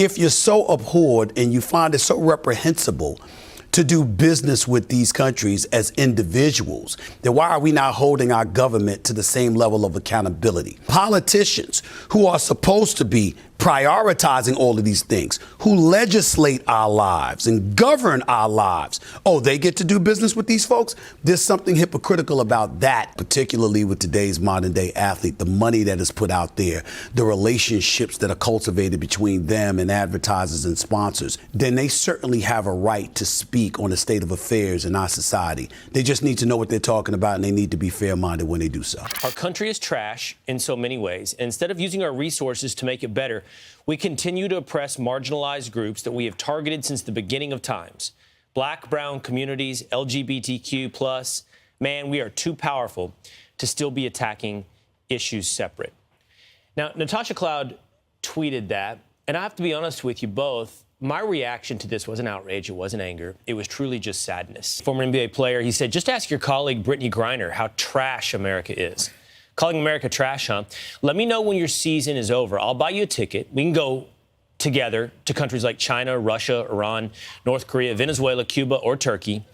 if you're so abhorred and you find it so reprehensible to do business with these countries as individuals, then why are we not holding our government to the same level of accountability? Politicians who are supposed to be prioritizing all of these things, who legislate our lives and govern our lives, oh, they get to do business with these folks? There's something hypocritical about that, particularly with today's modern day athlete, the money that is put out there, the relationships that are cultivated between them and advertisers and sponsors. Then they certainly have a right to speak on the state of affairs in our society. They just need to know what they're talking about, and they need to be fair-minded when they do so. Our country is trash in so many ways. Instead of using our resources to make it better, we continue to oppress marginalized groups that we have targeted since the beginning of times. Black, brown communities, LGBTQ+. Man, we are too powerful to still be attacking issues separate. Now, Natasha Cloud tweeted that, and I have to be honest with you both. My reaction to this wasn't outrage, it wasn't anger, it was truly just sadness. Former NBA player, he said, just ask your colleague Brittany Griner how trash America is. Calling America trash, huh? Let me know when your season is over. I'll buy you a ticket. We can go together to countries like China, Russia, Iran, North Korea, Venezuela, Cuba, or Turkey.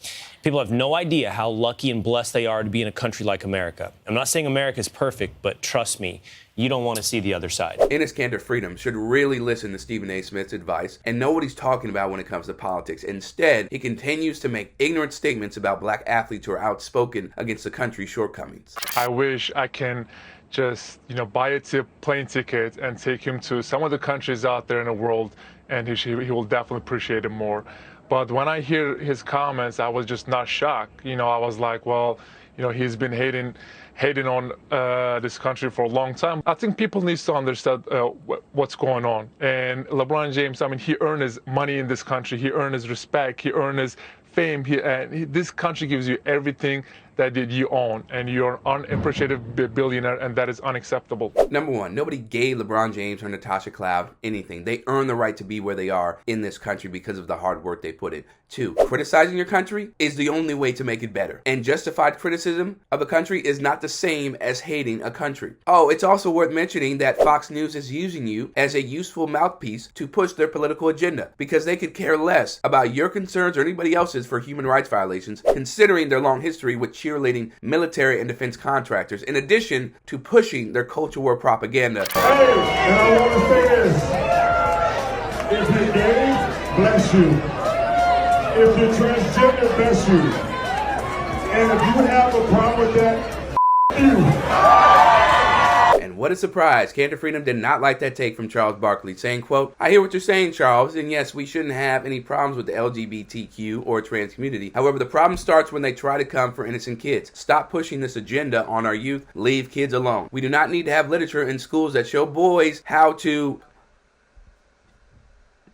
People have no idea how lucky and blessed they are to be in a country like America. I'm not saying America is perfect, but trust me, you don't want to see the other side. Enes Kanter Freedom should really listen to Stephen A. Smith's advice and know what he's talking about when it comes to politics. Instead, he continues to make ignorant statements about black athletes who are outspoken against the country's shortcomings. I wish I can just, buy a plane ticket and take him to some of the countries out there in the world, and he will definitely appreciate it more. But when I hear his comments, I was just not shocked. I was like, well, he's been hating on this country for a long time. I think people need to understand what's going on. And LeBron James, he earned his money in this country. He earned his respect. He earned his fame. This country gives you everything that you own, and you're an unappreciative billionaire, and that is unacceptable. Number one, nobody gave LeBron James or Natasha Cloud anything. They earn the right to be where they are in this country because of the hard work they put in. Two, criticizing your country is the only way to make it better. And justified criticism of a country is not the same as hating a country. Oh, it's also worth mentioning that Fox News is using you as a useful mouthpiece to push their political agenda, because they could care less about your concerns or anybody else's for human rights violations, considering their long history with cheerleading military and defense contractors, in addition to pushing their culture war propaganda. Hey, and I want to say this. If you're gay, bless you. If you're transgender, bless you. And if you have a problem with that, you. And what a surprise. Kanter Freedom did not like that take from Charles Barkley, saying, quote, I hear what you're saying, Charles, and yes, we shouldn't have any problems with the LGBTQ or trans community. However, the problem starts when they try to come for innocent kids. Stop pushing this agenda on our youth. Leave kids alone. We do not need to have literature in schools that show boys how to...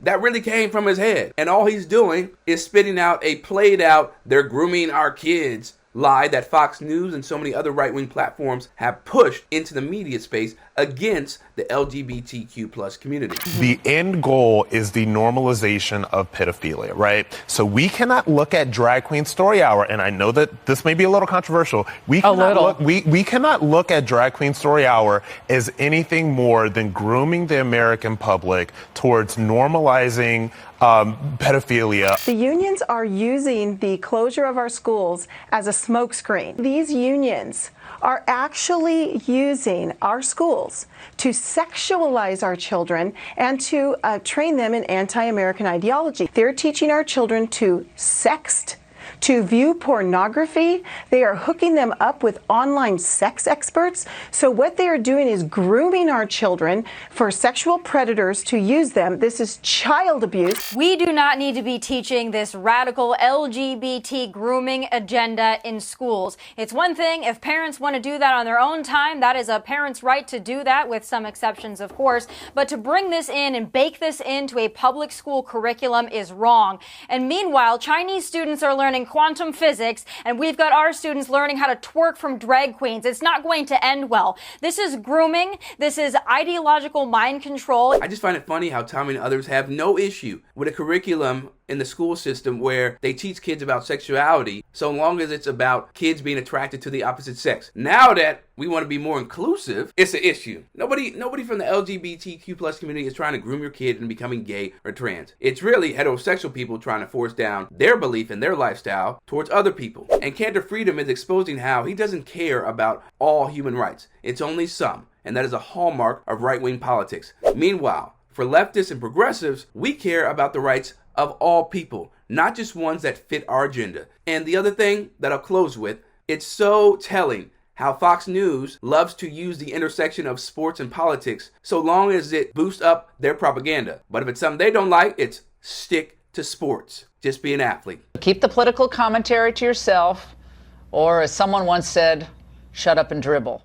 That really came from his head. And all he's doing is spitting out a played out, they're grooming our kids lie that Fox News and so many other right-wing platforms have pushed into the media space against the LGBTQ plus community. The end goal is the normalization of pedophilia, right? So we cannot look at Drag Queen Story Hour, and I know that this may be a little controversial. We cannot look at Drag Queen Story Hour as anything more than grooming the American public towards normalizing pedophilia. The unions are using the closure of our schools as a smokescreen. These unions are actually using our schools to sexualize our children and to train them in anti-American ideology. They're teaching our children to sext, to view pornography. They are hooking them up with online sex experts. So what they are doing is grooming our children for sexual predators to use them. This is child abuse. We do not need to be teaching this radical LGBT grooming agenda in schools. It's one thing if parents want to do that on their own time. That is a parent's right to do that, with some exceptions, of course. But to bring this in and bake this into a public school curriculum is wrong. And meanwhile, Chinese students are learning quantum physics, and we've got our students learning how to twerk from drag queens. It's not going to end well. This is grooming. This is ideological mind control. I just find it funny how Tommy and others have no issue with a curriculum in the school system where they teach kids about sexuality so long as it's about kids being attracted to the opposite sex. Now that we want to be more inclusive, it's an issue. Nobody from the LGBTQ plus community is trying to groom your kid into becoming gay or trans. It's really heterosexual people trying to force down their belief in their lifestyle towards other people. And Kanter Freedom is exposing how he doesn't care about all human rights. It's only some. And that is a hallmark of right-wing politics. Meanwhile, for leftists and progressives, we care about the rights of all people, not just ones that fit our agenda. And the other thing that I'll close with, it's so telling how Fox News loves to use the intersection of sports and politics so long as it boosts up their propaganda. But if it's something they don't like, it's stick to sports. Just be an athlete. Keep the political commentary to yourself, or as someone once said, shut up and dribble.